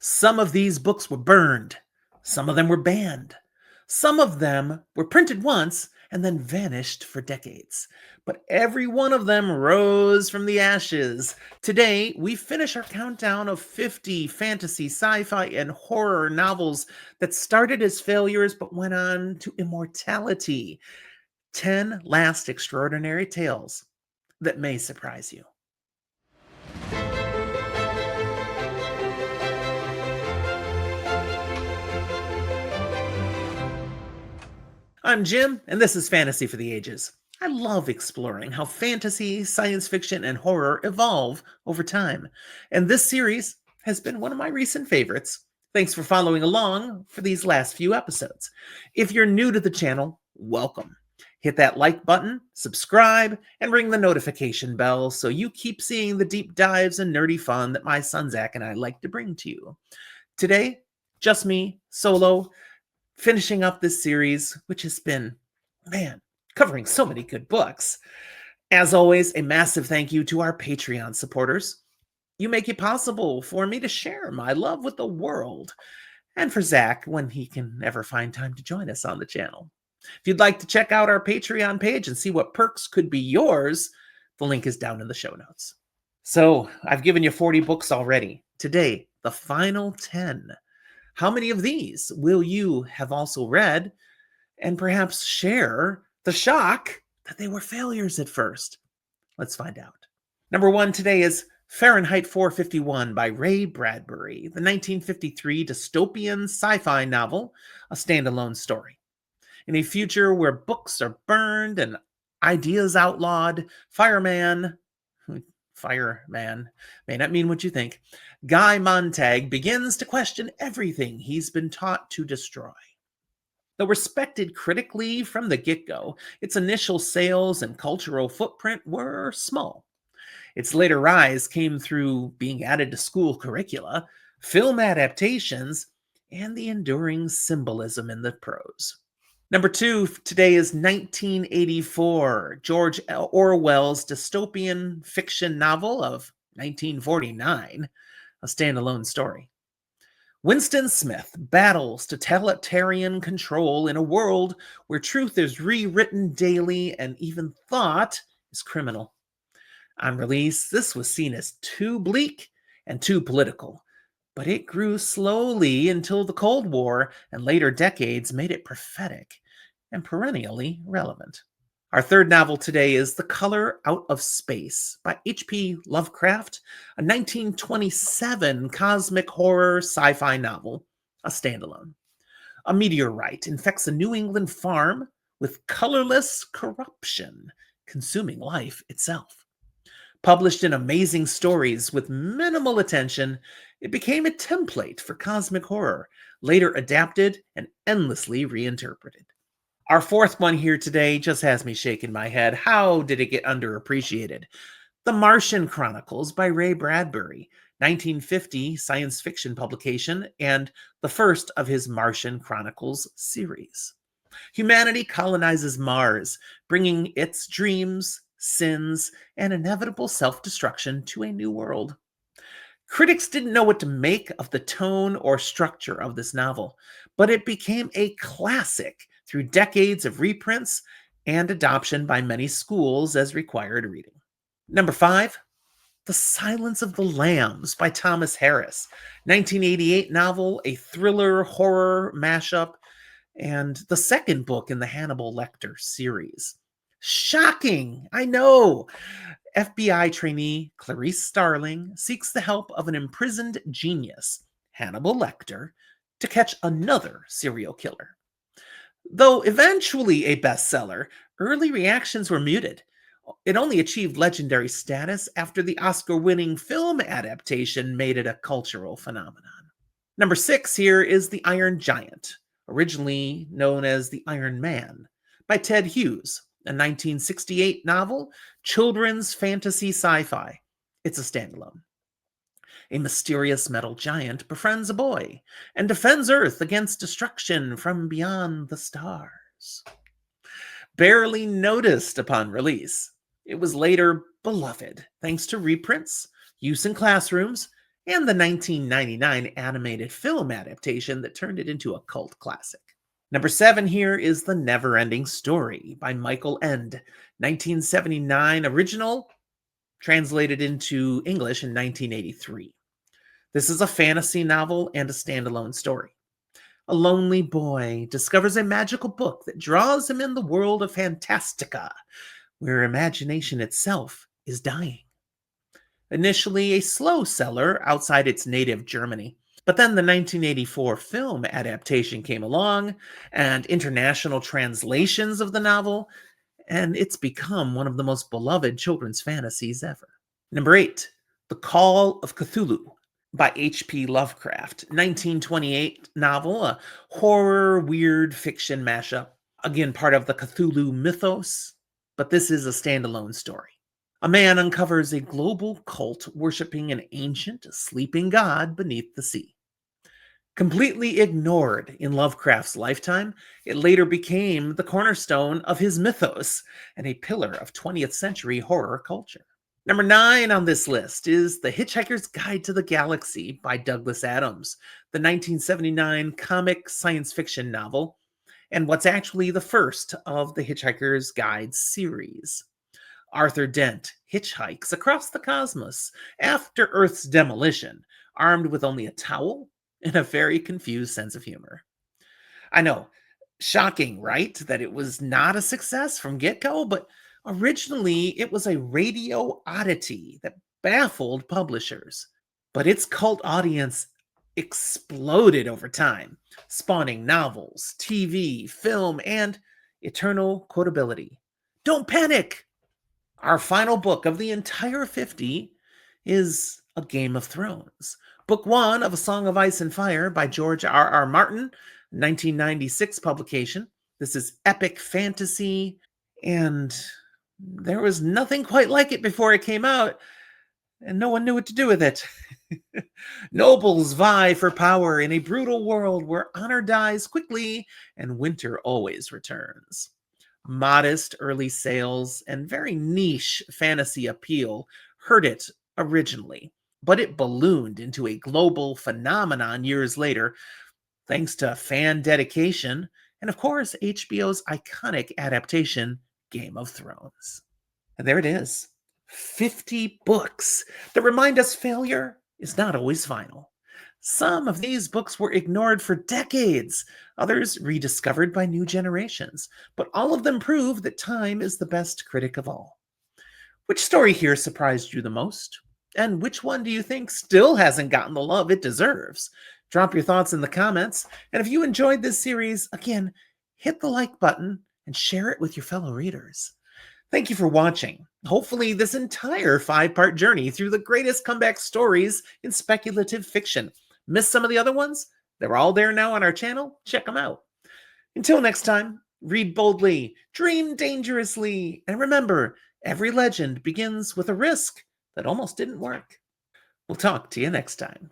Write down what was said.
Some of these books were burned, some of them were banned, some of them were printed once and then vanished for decades. But every one of them rose from the ashes. Today, we finish our countdown of 50 fantasy, sci fi, and horror novels that started as failures but went on to immortality. 10 last extraordinary tales that may surprise you. I'm Jim, and this is Fantasy for the Ages. I love exploring how fantasy, science fiction, and horror evolve over time, and this series has been one of my recent favorites. Thanks for following along for these last few episodes. If you're new to the channel, welcome. Hit that like button, subscribe, and ring the notification bell so you keep seeing the deep dives and nerdy fun that my son Zach and I like to bring to you. Today, just me, solo, finishing up this series, which has been, covering so many good books. As always, a massive thank you to our Patreon supporters. You make it possible for me to share my love with the world, and for Zach when he can ever find time to join us on the channel. If you'd like to check out our Patreon page and see what perks could be yours, the link is down in the show notes. So, I've given you 40 books already. Today, the final 10. How many of these will you have also read and perhaps share the shock that they were failures at first? Let's find out. Number 1 today is Fahrenheit 451 by Ray Bradbury, the 1953 dystopian sci-fi novel, a standalone story. In a future where books are burned and ideas outlawed, fireman may not mean what you think, Guy Montag begins to question everything he's been taught to destroy. Though respected critically from the get-go, its initial sales and cultural footprint were small. Its later rise came through being added to school curricula, film adaptations, and the enduring symbolism in the prose. Number 2 today is 1984, George Orwell's dystopian fiction novel of 1949, a standalone story. Winston Smith battles totalitarian control in a world where truth is rewritten daily and even thought is criminal. On release, this was seen as too bleak and too political, but it grew slowly until the Cold War and later decades made it prophetic and perennially relevant. Our third novel today is The Color Out of Space by H.P. Lovecraft, a 1927 cosmic horror sci-fi novel, a standalone. A meteorite infects a New England farm with colorless corruption, consuming life itself. Published in Amazing Stories with minimal attention, it became a template for cosmic horror, later adapted and endlessly reinterpreted. Our fourth one here today just has me shaking my head. How did it get underappreciated? The Martian Chronicles by Ray Bradbury, 1950 science fiction publication, and the first of his Martian Chronicles series. Humanity colonizes Mars, bringing its dreams, sins, and inevitable self-destruction to a new world. Critics didn't know what to make of the tone or structure of this novel, but it became a classic through decades of reprints and adoption by many schools as required reading. Number 5, The Silence of the Lambs by Thomas Harris, 1988 novel, a thriller horror mashup, and the second book in the Hannibal Lecter series. Shocking, I know. FBI trainee Clarice Starling seeks the help of an imprisoned genius, Hannibal Lecter, to catch another serial killer. Though eventually a bestseller, early reactions were muted. It only achieved legendary status after the Oscar-winning film adaptation made it a cultural phenomenon. Number 6 here is The Iron Giant, originally known as The Iron Man, by Ted Hughes, a 1968 novel, children's fantasy sci-fi. It's a standalone. A mysterious metal giant befriends a boy and defends Earth against destruction from beyond the stars. Barely noticed upon release, it was later beloved thanks to reprints, use in classrooms, and the 1999 animated film adaptation that turned it into a cult classic. Number 7 here is The Never-Ending Story by Michael Ende, 1979 original, translated into English in 1983. This is a fantasy novel and a standalone story. A lonely boy discovers a magical book that draws him in the world of Fantastica, where imagination itself is dying. Initially a slow seller outside its native Germany, but then the 1984 film adaptation came along and international translations of the novel, and it's become one of the most beloved children's fantasies ever. Number 8, The Call of Cthulhu by H.P. Lovecraft, 1928 novel, a horror weird fiction mashup. Again, part of the Cthulhu mythos, but this is a standalone story. A man uncovers a global cult worshipping an ancient, sleeping god beneath the sea. Completely ignored in Lovecraft's lifetime, it later became the cornerstone of his mythos and a pillar of 20th century horror culture. Number 9 on this list is The Hitchhiker's Guide to the Galaxy by Douglas Adams, the 1979 comic science fiction novel, and what's actually the first of the Hitchhiker's Guide series. Arthur Dent hitchhikes across the cosmos after Earth's demolition, armed with only a towel and a very confused sense of humor. I know, shocking, right? That it was not a success from get-go, but originally it was a radio oddity that baffled publishers. But its cult audience exploded over time, spawning novels, TV, film, and eternal quotability. Don't panic! Our final book of the entire 50 is A Game of Thrones. Book 1 of A Song of Ice and Fire by George R. R. Martin, 1996 publication. This is epic fantasy, and there was nothing quite like it before it came out, and no one knew what to do with it. Nobles vie for power in a brutal world where honor dies quickly and winter always returns. Modest early sales and very niche fantasy appeal hurt it originally, but it ballooned into a global phenomenon years later, thanks to fan dedication and, of course, HBO's iconic adaptation, Game of Thrones. And there it is, 50 books that remind us failure is not always final. Some of these books were ignored for decades, others rediscovered by new generations, but all of them prove that time is the best critic of all. Which story here surprised you the most? And which one do you think still hasn't gotten the love it deserves? Drop your thoughts in the comments, and if you enjoyed this series, again, hit the like button and share it with your fellow readers. Thank you for watching. Hopefully, this entire 5-part journey through the greatest comeback stories in speculative fiction. Missed some of the other ones? They're all there now on our channel. Check them out. Until next time, read boldly, dream dangerously, and remember, every legend begins with a risk that almost didn't work. We'll talk to you next time.